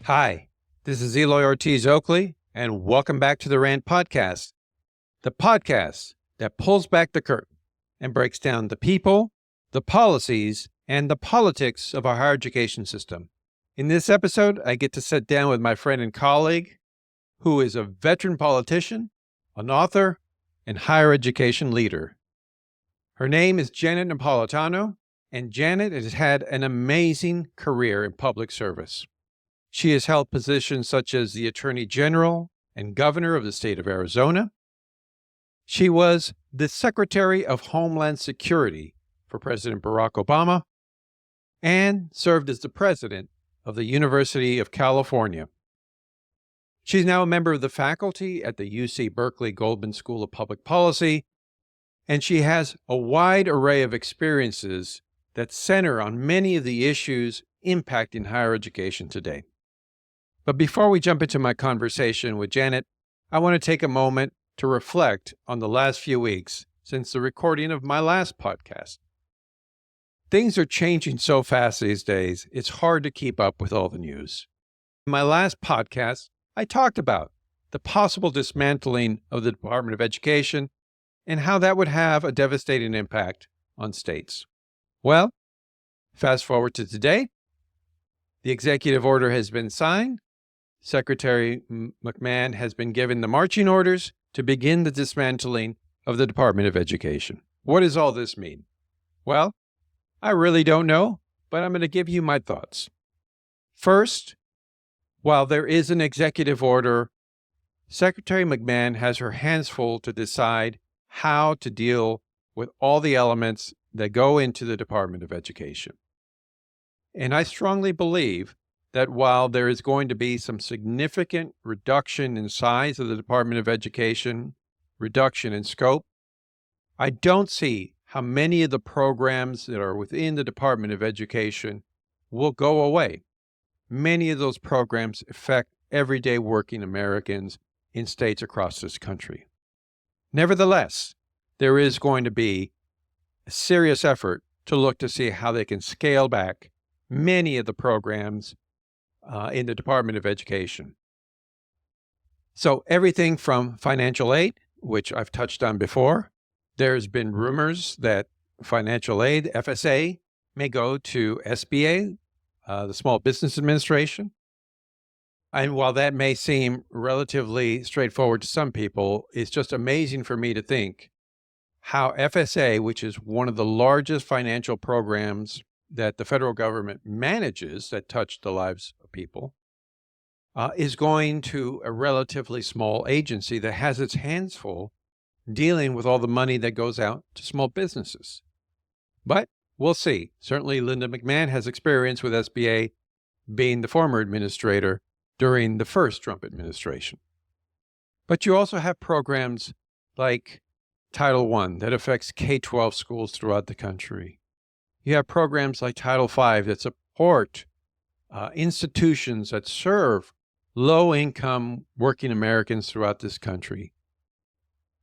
Hi, this is Eloy Ortiz Oakley, and welcome back to the Rant Podcast, the podcast that pulls back the curtain and breaks down the people, the policies, and the politics of our higher education system. In this episode, I get to sit down with my friend and colleague, who is a veteran politician, an author, and higher education leader. Her name is Janet Napolitano, and Janet has had an amazing career in public service. She has held positions such as the Attorney General and Governor of the state of Arizona. She was the Secretary of Homeland Security for President Barack Obama and served as the president of the University of California. She's now a member of the faculty at the UC Berkeley Goldman School of Public Policy, and she has a wide array of experiences that center on many of the issues impacting higher education today. But before we jump into my conversation with Janet, I want to take a moment to reflect on the last few weeks since the recording of my last podcast. Things are changing so fast these days, it's hard to keep up with all the news. In my last podcast, I talked about the possible dismantling of the Department of Education and how that would have a devastating impact on states. Well, fast forward to today. The executive order has been signed. Secretary McMahon has been given the marching orders to begin the dismantling of the Department of Education. What does all this mean? Well, I really don't know, but I'm going to give you my thoughts. First, while there is an executive order, Secretary McMahon has her hands full to decide how to deal with all the elements that go into the Department of Education. And I strongly believe that while there is going to be some significant reduction in size of the Department of Education, reduction in scope, I don't see how many of the programs that are within the Department of Education will go away. Many of those programs affect everyday working Americans in states across this country. Nevertheless, there is going to be a serious effort to look to see how they can scale back many of the programs in the Department of Education. So everything from financial aid, which I've touched on before, there's been rumors that financial aid, FSA, may go to SBA, the Small Business Administration. And while that may seem relatively straightforward to some people, it's just amazing for me to think how FSA, which is one of the largest financial programs that the federal government manages that touch the lives of people, is going to a relatively small agency that has its hands full dealing with all the money that goes out to small businesses. But we'll see. Certainly Linda McMahon has experience with SBA, being the former administrator during the first Trump administration. But you also have programs like Title I that affects K-12 schools throughout the country. You have programs like Title V that support institutions that serve low-income working Americans throughout this country.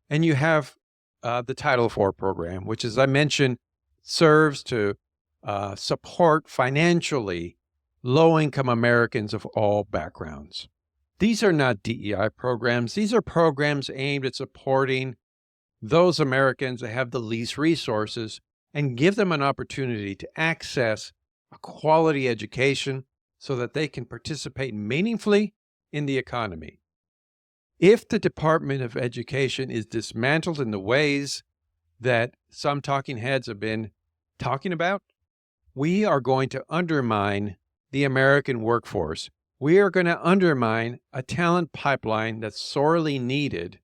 And you have the Title IV program, which, as I mentioned, serves to support financially low-income Americans of all backgrounds. These are not DEI programs. These are programs aimed at supporting those Americans that have the least resources and give them an opportunity to access a quality education so that they can participate meaningfully in the economy. If the Department of Education is dismantled in the ways that some talking heads have been talking about, we are going to undermine the American workforce. We are going to undermine a talent pipeline that's sorely needed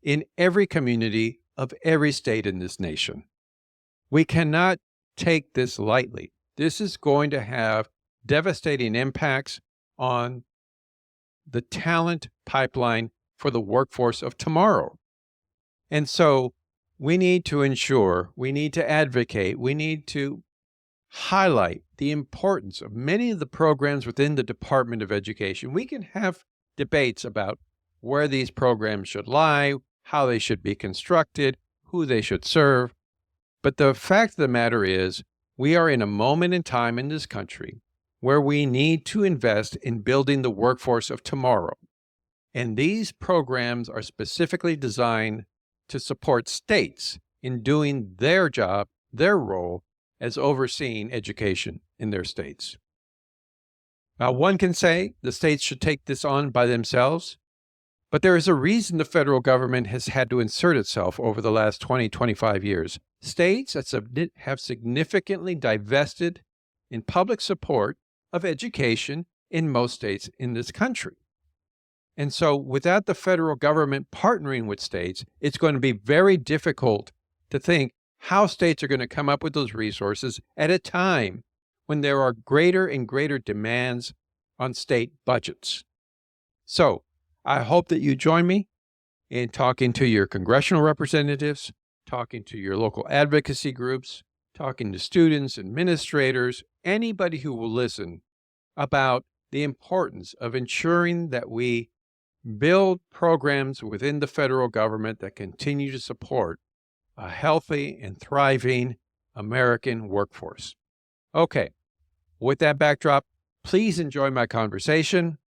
in every community of every state in this nation. We cannot take this lightly. This is going to have devastating impacts on the talent pipeline for the workforce of tomorrow. And so we need to ensure, we need to advocate, we need to highlight the importance of many of the programs within the Department of Education. We can have debates about where these programs should lie, how they should be constructed, who they should serve. But the fact of the matter is, we are in a moment in time in this country where we need to invest in building the workforce of tomorrow. And these programs are specifically designed to support states in doing their job, their role as overseeing education in their states. Now, one can say the states should take this on by themselves, but there is a reason the federal government has had to insert itself over the last 20, 25 years. States have significantly divested in public support of education in most states in this country. And so without the federal government partnering with states, it's going to be very difficult to think how states are going to come up with those resources at a time when there are greater and greater demands on state budgets. So I hope that you join me in talking to your congressional representatives, talking to your local advocacy groups, talking to students, administrators, anybody who will listen about the importance of ensuring that we build programs within the federal government that continue to support a healthy and thriving American workforce. Okay, with that backdrop, please enjoy my conversation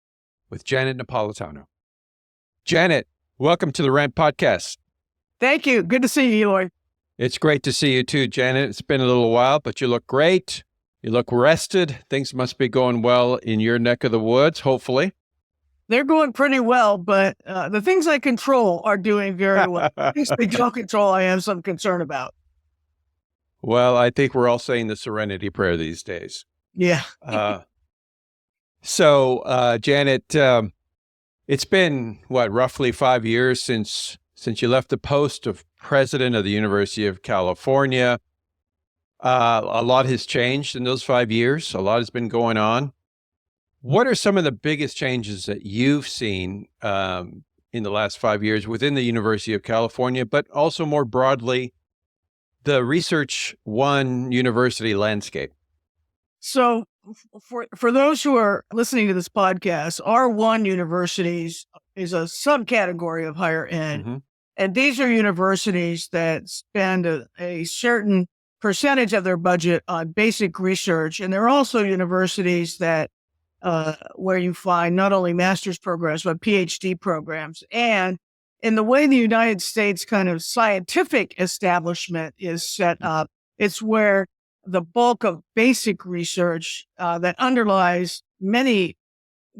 with Janet Napolitano. Janet, welcome to the Rant Podcast. Thank you. Good to see you, Eloy. It's great to see you too, Janet. It's been a little while, but you look great. You look rested. Things must be going well in your neck of the woods, hopefully. They're going pretty well, but the things I control are doing very well. Things I don't control, I have some concern about. Well, I think we're all saying the Serenity Prayer these days. Yeah. So, Janet, it's been, roughly 5 years since you left the post of president of the University of California. A lot has changed in those 5 years. A lot has been going on. What are some of the biggest changes that you've seen in the last 5 years within the University of California, but also more broadly, the Research One university landscape? So for those who are listening to this podcast, R1 universities is a subcategory of higher ed. Mm-hmm. And these are universities that spend a certain percentage of their budget on basic research. And they're also universities that where you find not only master's programs, but PhD programs. And in the way the United States kind of scientific establishment is set up, it's where the bulk of basic research that underlies many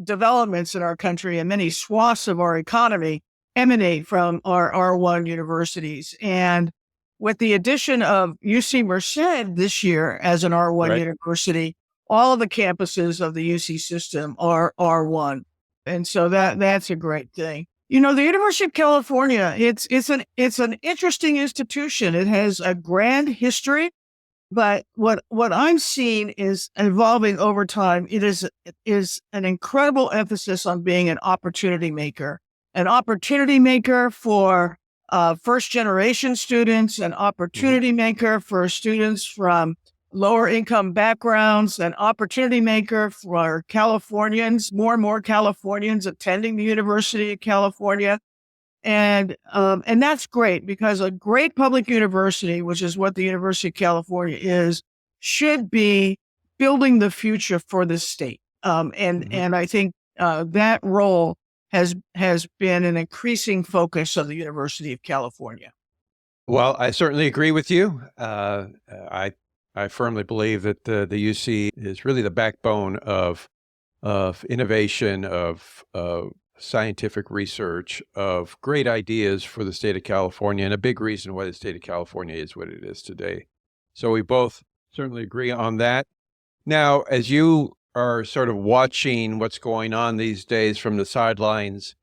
developments in our country and many swaths of our economy emanate from our R1 universities. And with the addition of UC Merced this year as an R1 university, all of the campuses of the UC system are R1. And so that's a great thing. You know, the University of California, it's an interesting institution. It has a grand history, but what I'm seeing is evolving over time. It is an incredible emphasis on being an opportunity maker for first generation students, an opportunity maker for students from lower income backgrounds, an opportunity maker for Californians, more and more Californians attending the University of California. And that's great, because a great public university, which is what the University of California is, should be building the future for the state. And I think that role has been an increasing focus of the University of California. Well, I certainly agree with you. I firmly believe that the UC is really the backbone of innovation, of scientific research, of great ideas for the state of California, and a big reason why the state of California is what it is today. So we both certainly agree on that. Now, as you are sort of watching what's going on these days from the sidelines,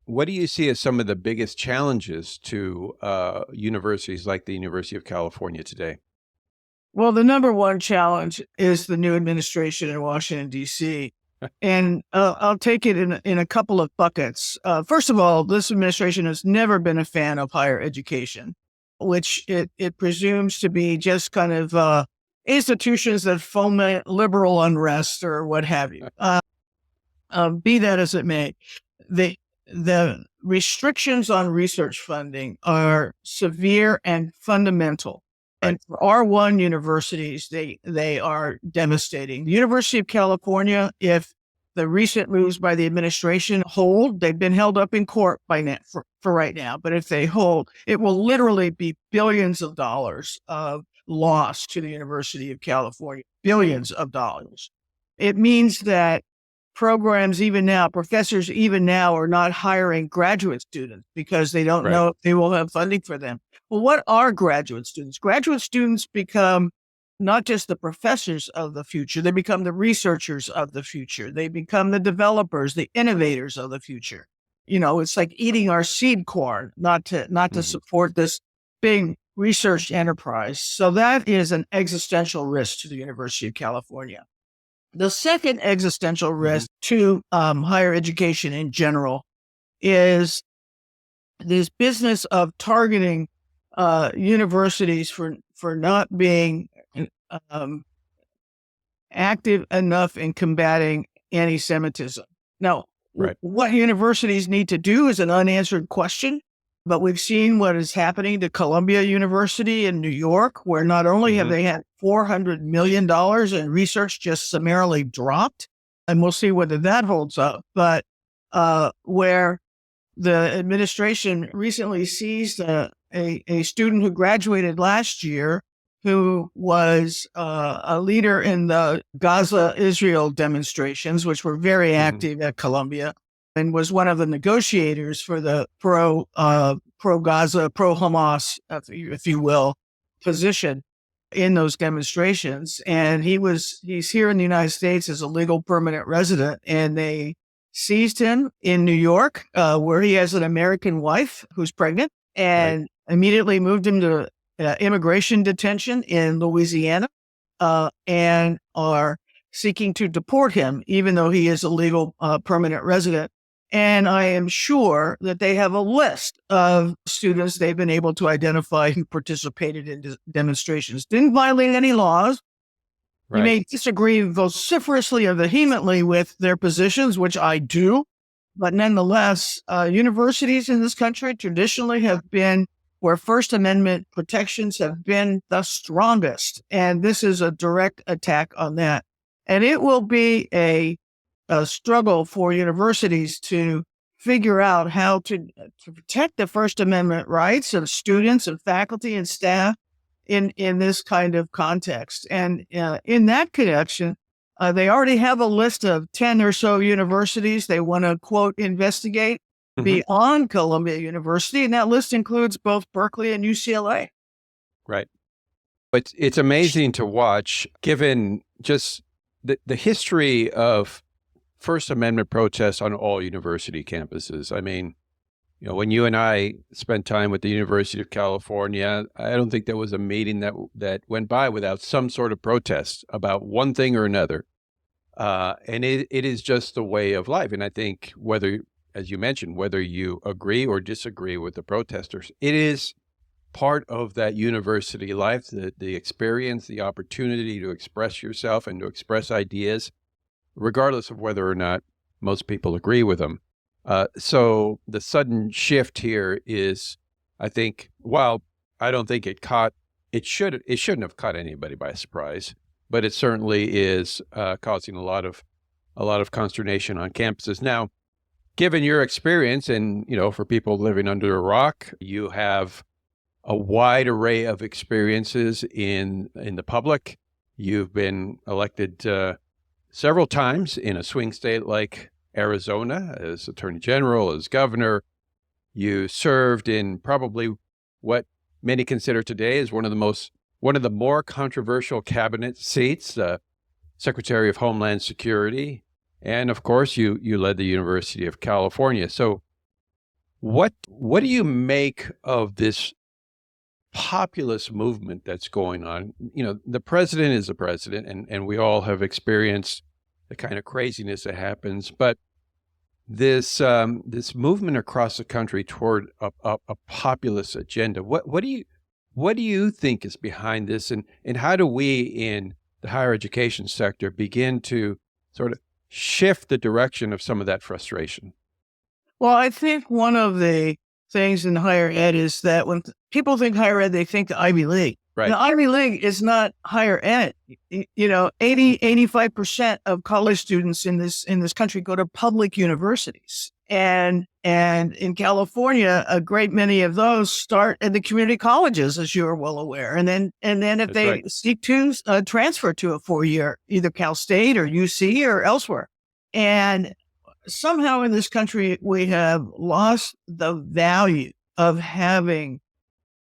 what do you see as some of the biggest challenges to universities like the University of California today? Well, the number one challenge is the new administration in Washington, D.C. And I'll take it in a couple of buckets. First of all, this administration has never been a fan of higher education, which it presumes to be just kind of institutions that foment liberal unrest or what have you. Be that as it may, the restrictions on research funding are severe and fundamental. And for R1 universities, they are devastating. The University of California, if the recent moves by the administration hold, they've been held up in court by now, for right now, but if they hold, it will literally be billions of dollars of loss to the University of California, billions of dollars. It means that programs even now, professors even now are not hiring graduate students because they don't know if they will have funding for them. Well, what are graduate students? Graduate students become not just the professors of the future, they become the researchers of the future. They become the developers, the innovators of the future. It's like eating our seed corn, not to support this big research enterprise. So that is an existential risk to the University of California. The second existential risk to higher education in general is this business of targeting universities for not being active enough in combating anti-Semitism. Now, what universities need to do is an unanswered question, but we've seen what is happening to Columbia University in New York, where not only have they had $400 million in research just summarily dropped, and we'll see whether that holds up, but where the administration recently seized a student who graduated last year who was a leader in the Gaza-Israel demonstrations, which were very active at Columbia, and was one of the negotiators for the pro-Gaza, pro-Hamas, if you will, position in those demonstrations. And he's here in the United States as a legal permanent resident, and they seized him in New York, where he has an American wife who's pregnant, and immediately moved him to immigration detention in Louisiana, and are seeking to deport him, even though he is a legal permanent resident. And I am sure that they have a list of students they've been able to identify who participated in demonstrations, didn't violate any laws. You may disagree vociferously or vehemently with their positions, which I do, but nonetheless, universities in this country traditionally have been where First Amendment protections have been the strongest. And this is a direct attack on that. And it will be a struggle for universities to figure out how to protect the First Amendment rights of students and faculty and staff in this kind of context. And in that connection, they already have a list of 10 or so universities they want to, quote, investigate beyond Columbia University. And that list includes both Berkeley and UCLA. Right. But it's amazing to watch, given just the history of First Amendment protests on all university campuses. I mean, when you and I spent time with the University of California, I don't think there was a meeting that went by without some sort of protest about one thing or another. And it is just the way of life. And I think whether, as you mentioned, whether you agree or disagree with the protesters, it is part of that university life, the experience, the opportunity to express yourself and to express ideas, regardless of whether or not most people agree with them. So the sudden shift here is, I think, while I don't think it shouldn't have caught anybody by surprise, but it certainly is causing a lot of consternation on campuses. Now, given your experience, and for people living under a rock, you have a wide array of experiences in the public. You've been elected several times in a swing state like Arizona as Attorney General, as governor. You served in probably what many consider today as one of the more controversial cabinet seats, Secretary of Homeland Security, and of course you led the University of California. So what do you make of this populist movement that's going on? The president is the president, and we all have experienced the kind of craziness that happens, but this movement across the country toward a populist agenda, what do you think is behind this, and how do we in the higher education sector begin to sort of shift the direction of some of that frustration? Well, I think one of the things in higher ed is that when people think higher ed, they think the Ivy League. Right. The Ivy League is not higher ed. 85% of college students in this country go to public universities. And in California, a great many of those start at the community colleges, as you are well aware. And then if That's they right. seek to transfer to a 4-year, either Cal State or UC or elsewhere. And somehow in this country, we have lost the value of having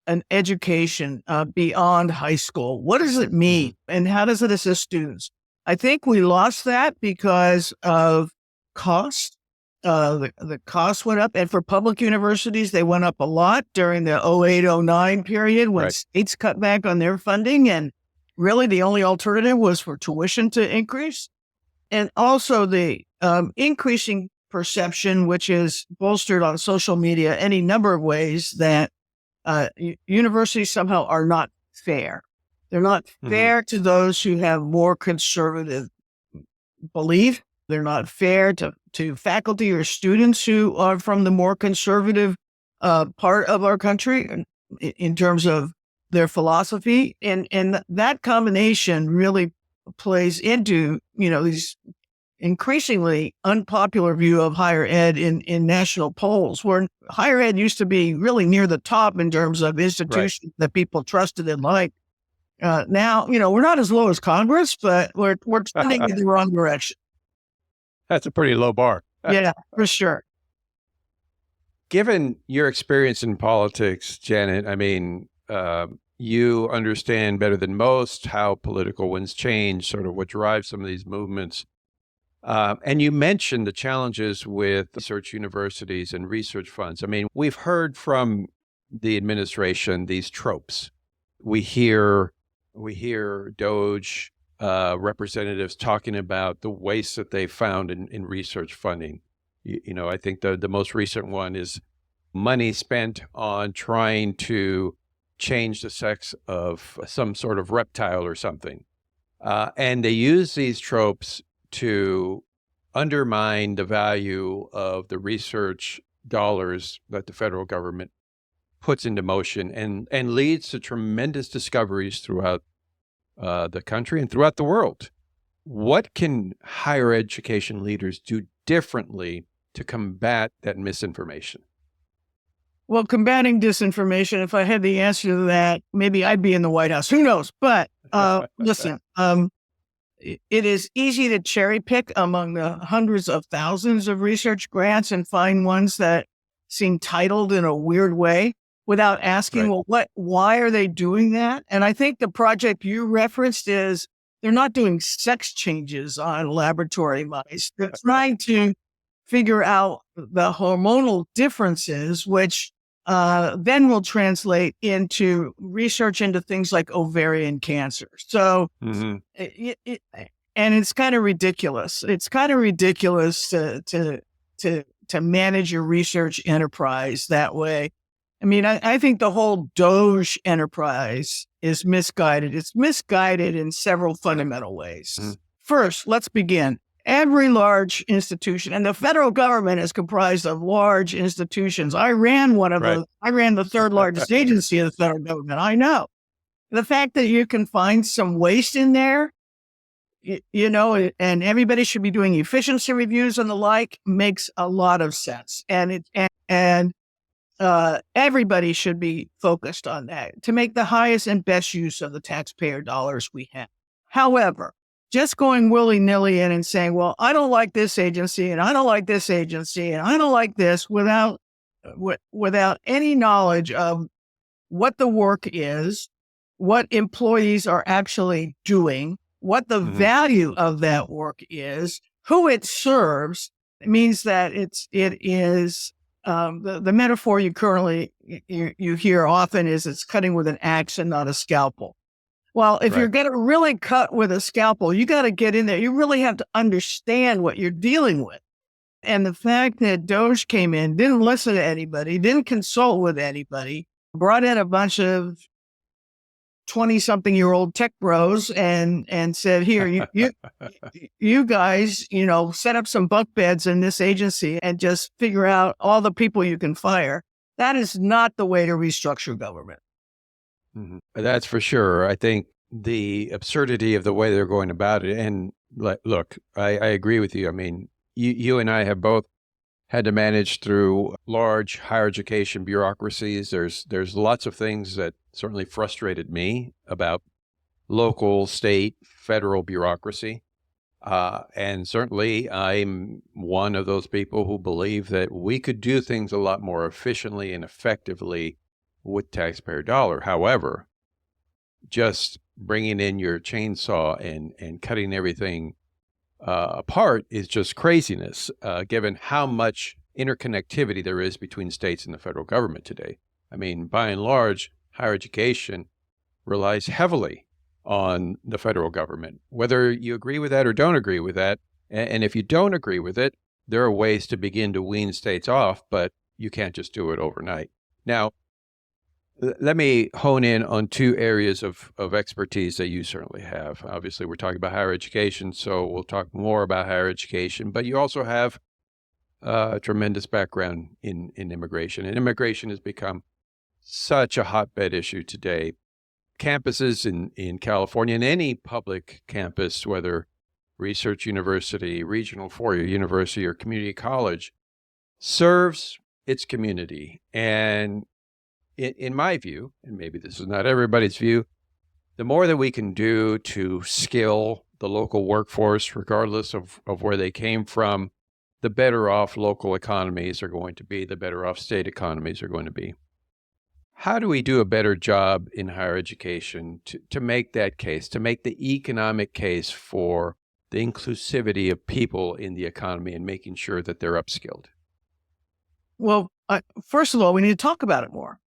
an education beyond high school. What does it mean? And how does it assist students? I think we lost that because of cost. The cost went up. And for public universities, they went up a lot during the 08-09 period when Right. states cut back on their funding. And really the only alternative was for tuition to increase. And also the increasing perception, which is bolstered on social media, any number of ways, that universities somehow are not fair. They're not fair to those who have more conservative belief. They're not fair to faculty or students who are from the more conservative part of our country in terms of their philosophy. And that combination really plays into, these increasingly unpopular view of higher ed in national polls, where higher ed used to be really near the top in terms of institutions that people trusted and liked. Now, we're not as low as Congress, but we're trending in the wrong direction. That's a pretty low bar. Yeah, for sure. Given your experience in politics, Janet, you understand better than most how political winds change, sort of what drives some of these movements. And you mentioned the challenges with research universities and research funds. We've heard from the administration these tropes. We hear DOJ representatives talking about the waste that they found in research funding. I think the most recent one is money spent on trying to change the sex of some sort of reptile or something. And they use these tropes to undermine the value of the research dollars that the federal government puts into motion and leads to tremendous discoveries throughout the country and throughout the world. What can higher education leaders do differently to combat that misinformation? Well, combating disinformation, if I had the answer to that, maybe I'd be in the White House. Who knows? But listen, it is easy to cherry pick among the hundreds of thousands of research grants and find ones that seem titled in a weird way without asking, why are they doing that? And I think the project you referenced is they're not doing sex changes on laboratory mice. They're trying to figure out the hormonal differences, which then will translate into research into things like ovarian cancer. So, and it's kind of ridiculous. It's kind of ridiculous to manage your research enterprise that way. I think the whole DOJ enterprise is misguided. It's misguided in several fundamental ways. First, let's begin. Every large institution, and the federal government is comprised of large institutions. I ran one of those. I ran the third largest agency of the federal government. I know. The fact that you can find some waste in there, and everybody should be doing efficiency reviews and the like, makes a lot of sense. And everybody should be focused on that to make the highest and best use of the taxpayer dollars we have. However, just going willy-nilly in and saying, well, I don't like this agency and I don't like this agency and I don't like this without any knowledge of what the work is, what employees are actually doing, what the value of that work is, who it serves, it means that it is the metaphor you hear often is it's cutting with an axe and not a scalpel. Well, if you're going to really cut with a scalpel, you got to get in there. You really have to understand what you're dealing with. And the fact that DOJ came in, didn't listen to anybody, didn't consult with anybody, brought in a bunch of 20-something-year-old tech bros and said, here, you guys, set up some bunk beds in this agency and just figure out all the people you can fire. That is not the way to restructure government. That's for sure. I think the absurdity of the way they're going about it. And look, I agree with you. I mean, you and I have both had to manage through large higher education bureaucracies. There's lots of things that certainly frustrated me about local, state, federal bureaucracy. And certainly I'm one of those people who believe that we could do things a lot more efficiently and effectively with taxpayer dollar. However, just bringing in your chainsaw and cutting everything apart is just craziness, given how much interconnectivity there is between states and the federal government today. I mean, by and large, higher education relies heavily on the federal government, whether you agree with that or don't agree with that. And if you don't agree with it, there are ways to begin to wean states off, but you can't just do it overnight. Now, let me hone in on two areas of expertise that you certainly have. Obviously, we're talking about higher education, so we'll talk more about higher education, but you also have a tremendous background in immigration. And immigration has become such a hotbed issue today. Campuses in California, and any public campus, whether research university, regional four-year university, or community college, serves its community. And in my view, and maybe this is not everybody's view, the more that we can do to skill the local workforce, regardless of where they came from, the better off local economies are going to be, the better off state economies are going to be. How do we do a better job in higher education to make that case, to make the economic case for the inclusivity of people in the economy and making sure that they're upskilled? Well, first of all, we need to talk about it more.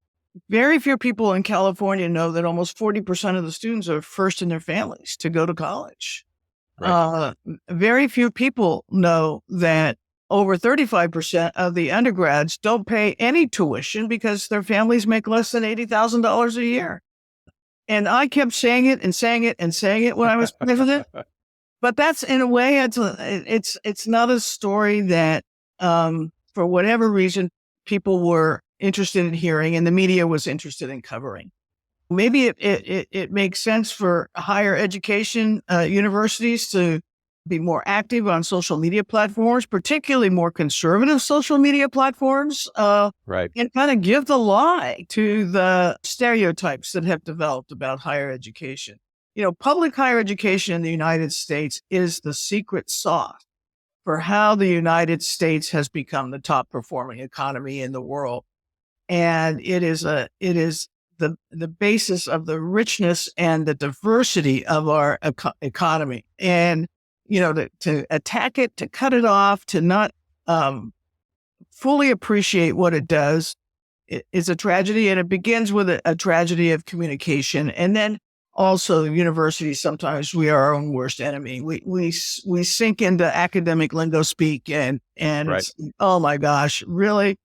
Very few people in California know that almost 40% of the students are first in their families to go to college. Right. Very few people know that over 35% of the undergrads don't pay any tuition because their families make less than $80,000 a year. And I kept saying it and saying it and saying it when I was president. But that's, in a way, it's not a story that, for whatever reason, people were interested in hearing and the media was interested in covering. Maybe it makes sense for higher education universities to be more active on social media platforms, particularly more conservative social media platforms, Right. and kind of give the lie to the stereotypes that have developed about higher education. You know, public higher education in the United States is the secret sauce for how the United States has become the top performing economy in the world. And it is the basis of the richness and the diversity of our economy. And, you know, to attack it, to cut it off, to not fully appreciate what it does is a tragedy. And it begins with a tragedy of communication. And then also, universities, sometimes we are our own worst enemy. We sink into academic lingo speak and Right. oh my gosh, really?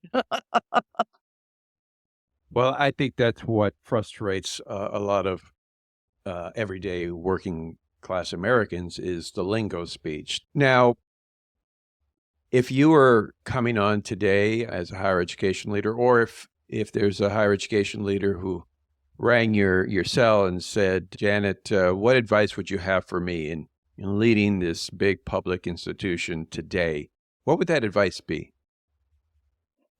Well, I think that's what frustrates a lot of everyday working class Americans is the lingo speech. Now, if you were coming on today as a higher education leader, or if there's a higher education leader who rang your cell and said, Janet, what advice would you have for me in leading this big public institution today? What would that advice be?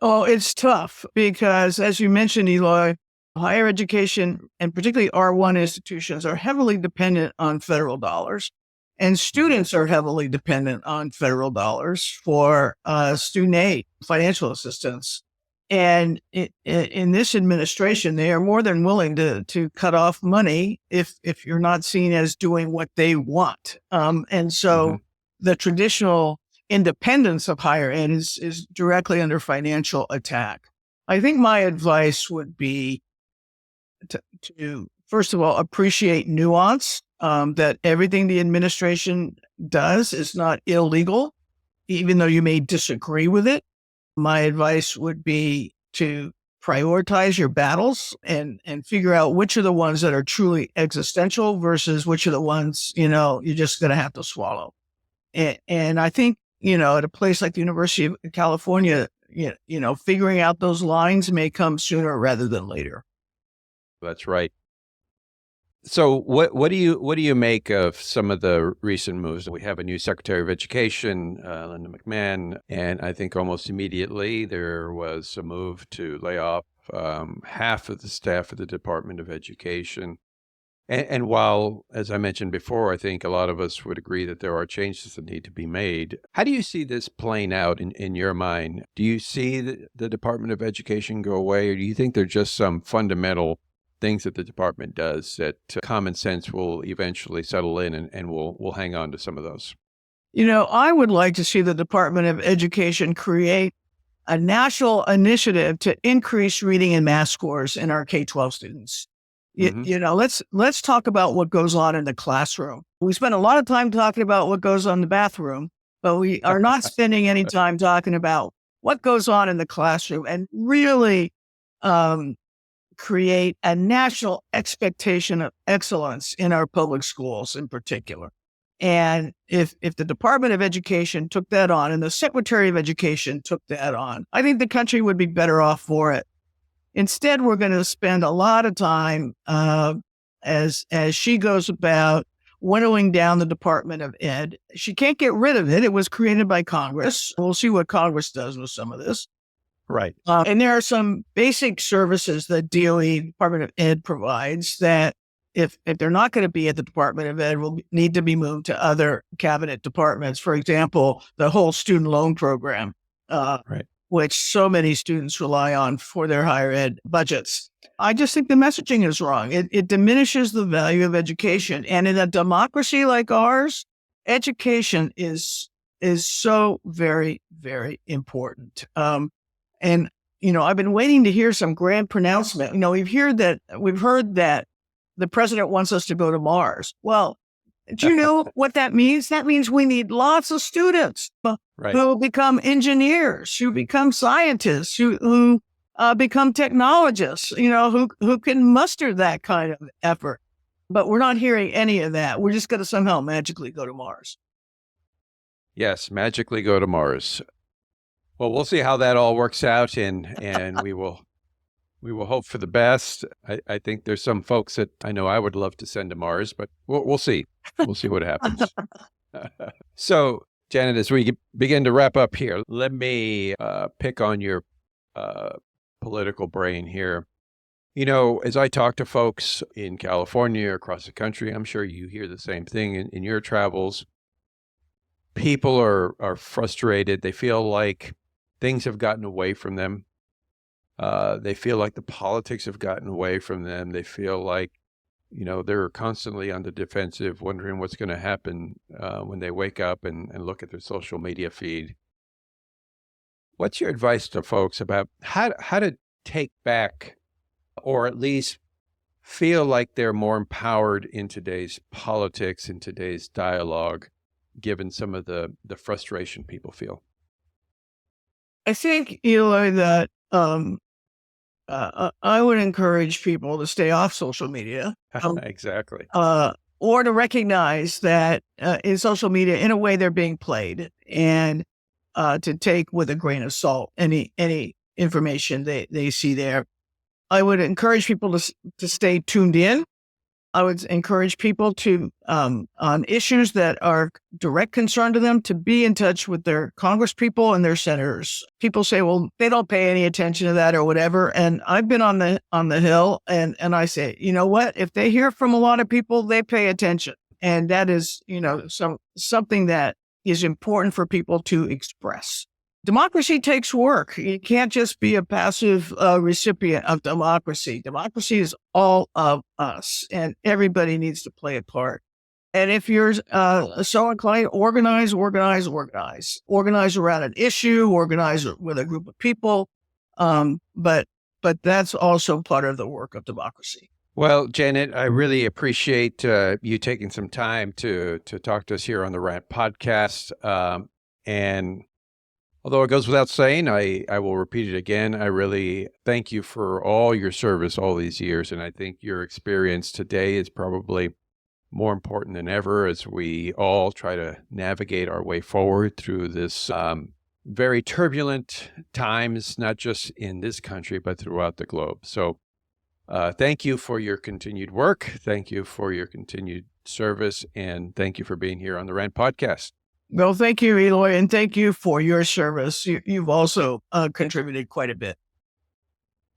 Oh, it's tough because, as you mentioned, Eloy, higher education and particularly R1 institutions are heavily dependent on federal dollars, and students are heavily dependent on federal dollars for student aid, financial assistance. And in this administration, they are more than willing to cut off money if you're not seen as doing what they want. And so the traditional independence of higher ed is directly under financial attack. I think my advice would be to first of all, appreciate nuance, that everything the administration does is not illegal, even though you may disagree with it. My advice would be to prioritize your battles and figure out which are the ones that are truly existential versus which are the ones, you're just going to have to swallow. And I think, at a place like the University of California, figuring out those lines may come sooner rather than later. That's right. So what do you make of some of the recent moves? We have a new Secretary of Education, Linda McMahon, and I think almost immediately there was a move to lay off half of the staff of the Department of Education. And while, as I mentioned before, I think a lot of us would agree that there are changes that need to be made, how do you see this playing out in your mind? Do you see the Department of Education go away, or do you think there are just some fundamental things that the department does that common sense will eventually settle in and we'll hang on to some of those? I would like to see the Department of Education create a national initiative to increase reading and math scores in our K-12 students. Let's talk about what goes on in the classroom. We spend a lot of time talking about what goes on in the bathroom, but we are not spending any time talking about what goes on in the classroom and really create a national expectation of excellence in our public schools in particular. And if the Department of Education took that on and the Secretary of Education took that on, I think the country would be better off for it. Instead, we're going to spend a lot of time as she goes about winnowing down the Department of Ed. She can't get rid of it. It was created by Congress. We'll see what Congress does with some of this. Right. And there are some basic services that DOE, Department of Ed, provides that if they're not going to be at the Department of Ed, will need to be moved to other cabinet departments. For example, the whole student loan program, Right. which so many students rely on for their higher ed budgets. I just think the messaging is wrong. It diminishes the value of education. And in a democracy like ours, education is so very, very important. And I've been waiting to hear some grand pronouncement. We've heard that the president wants us to go to Mars. Well, do you know what that means? That means we need lots of students who become engineers, who become scientists, who become technologists, who can muster that kind of effort. But we're not hearing any of that. We're just going to somehow magically go to Mars. Yes, magically go to Mars. Well, we'll see how that all works out, and we will hope for the best. I think there's some folks that I know I would love to send to Mars, but we'll see. We'll see what happens. So, Janet, as we begin to wrap up here, let me pick on your political brain here. As I talk to folks in California, across the country, I'm sure you hear the same thing in your travels. People are frustrated. They feel like things have gotten away from them. They feel like the politics have gotten away from them. They feel like, they're constantly on the defensive, wondering what's going to happen when they wake up and look at their social media feed. What's your advice to folks about how to take back, or at least feel like they're more empowered in today's politics, in today's dialogue, given some of the frustration people feel? I think, Eloy, that I would encourage people to stay off social media. Exactly. Or to recognize that in social media, in a way, they're being played, and to take with a grain of salt any information they see there. I would encourage people to stay tuned in. I would encourage people to, on issues that are direct concern to them, to be in touch with their congresspeople and their senators. People say, well, they don't pay any attention to that or whatever. And I've been on the Hill, and I say, you know what? If they hear from a lot of people, they pay attention. And that is, something that is important for people to express. Democracy takes work. You can't just be a passive recipient of democracy. Democracy is all of us, and everybody needs to play a part. And if you're so inclined, organize around an issue, organize with a group of people. But that's also part of the work of democracy. Well, Janet, I really appreciate you taking some time to talk to us here on the Rant Podcast. And although it goes without saying, I will repeat it again. I really thank you for all your service all these years. And I think your experience today is probably more important than ever as we all try to navigate our way forward through this very turbulent times, not just in this country, but throughout the globe. So Thank you for your continued work. Thank you for your continued service. And thank you for being here on the Rant Podcast. Well, thank you, Eloy, and thank you for your service. You've also contributed quite a bit.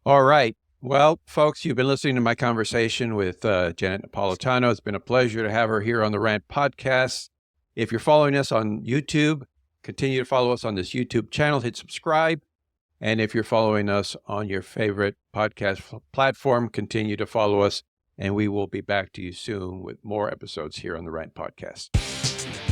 All right. Well, folks, you've been listening to my conversation with Janet Napolitano. It's been a pleasure to have her here on the Rant Podcast. If you're following us on YouTube, continue to follow us on this YouTube channel. Hit subscribe. And if you're following us on your favorite podcast platform, continue to follow us. And we will be back to you soon with more episodes here on the Rant Podcast.